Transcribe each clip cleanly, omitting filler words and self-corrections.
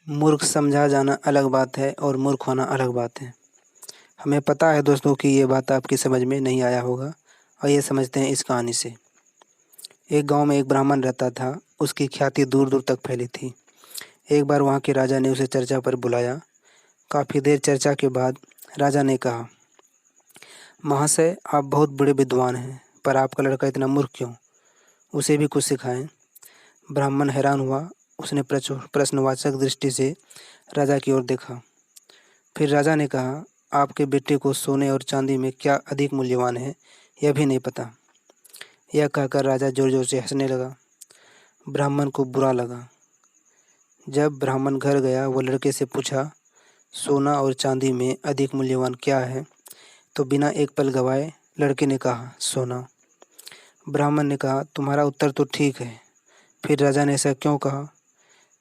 मूर्ख समझा जाना अलग बात है और मूर्ख होना अलग बात है। हमें पता है दोस्तों कि ये बात आपकी समझ में नहीं आया होगा और ये समझते हैं इस कहानी से। एक गांव में एक ब्राह्मण रहता था। उसकी ख्याति दूर दूर तक फैली थी। एक बार वहाँ के राजा ने उसे चर्चा पर बुलाया। काफ़ी देर चर्चा के बाद राजा ने कहा, महाशय, आप बहुत बड़े विद्वान हैं, पर आपका लड़का इतना मूर्ख क्यों? उसे भी कुछ सिखाएं। ब्राह्मण हैरान हुआ। उसने प्रश्नवाचक दृष्टि से राजा की ओर देखा। फिर राजा ने कहा, आपके बेटे को सोने और चांदी में क्या अधिक मूल्यवान है, यह भी नहीं पता। यह कहकर राजा जोर जोर से हंसने लगा। ब्राह्मण को बुरा लगा। जब ब्राह्मण घर गया, वो लड़के से पूछा, सोना और चांदी में अधिक मूल्यवान क्या है? तो बिना एक पल गवाए लड़के ने कहा, सोना। ब्राह्मण ने कहा, तुम्हारा उत्तर तो ठीक है, फिर राजा ने ऐसा क्यों कहा?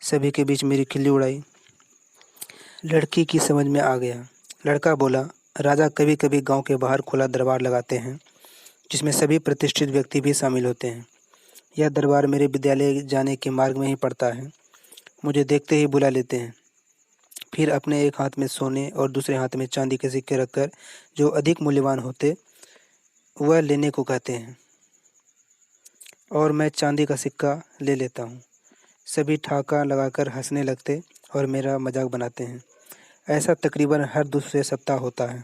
सभी के बीच मेरी खिल्ली उड़ाई। लड़की की समझ में आ गया। लड़का बोला, राजा कभी कभी गांव के बाहर खुला दरबार लगाते हैं, जिसमें सभी प्रतिष्ठित व्यक्ति भी शामिल होते हैं। यह दरबार मेरे विद्यालय जाने के मार्ग में ही पड़ता है। मुझे देखते ही बुला लेते हैं। फिर अपने एक हाथ में सोने और दूसरे हाथ में चांदी के सिक्के रखकर जो अधिक मूल्यवान होते वह लेने को कहते हैं, और मैं चांदी का सिक्का ले लेता हूँ। सभी ठहाका लगाकर हंसने लगते और मेरा मजाक बनाते हैं। ऐसा तकरीबन हर दूसरे सप्ताह होता है।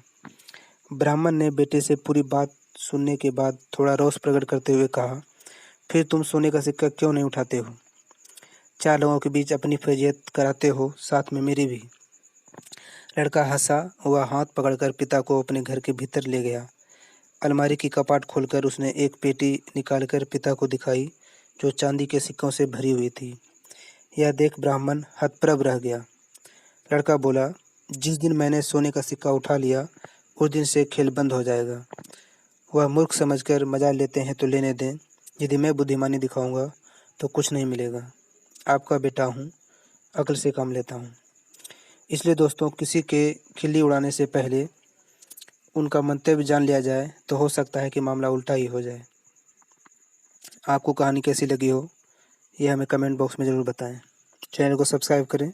ब्राह्मण ने बेटे से पूरी बात सुनने के बाद थोड़ा रोष प्रकट करते हुए कहा, फिर तुम सोने का सिक्का क्यों नहीं उठाते हो? चार लोगों के बीच अपनी फजीयत कराते हो, साथ में मेरी भी। लड़का हंसा। वह हाथ पकड़कर पिता को अपने घर के भीतर ले गया। अलमारी की कपाट खोलकर उसने एक पेटी निकालकर पिता को दिखाई, जो चांदी के सिक्कों से भरी हुई थी। यह देख ब्राह्मण हतप्रभ रह गया। लड़का बोला, जिस दिन मैंने सोने का सिक्का उठा लिया, उस दिन से खेल बंद हो जाएगा। वह मूर्ख समझकर मजा लेते हैं तो लेने दें। यदि मैं बुद्धिमानी दिखाऊंगा तो कुछ नहीं मिलेगा। आपका बेटा हूँ, अक्ल से काम लेता हूँ। इसलिए दोस्तों, किसी के खिल्ली उड़ाने से पहले उनका मंतव्य जान लिया जाए तो हो सकता है कि मामला उल्टा ही हो जाए। आपको कहानी कैसी लगी हो, यह हमें कमेंट बॉक्स में ज़रूर बताएं। चैनल को सब्सक्राइब करें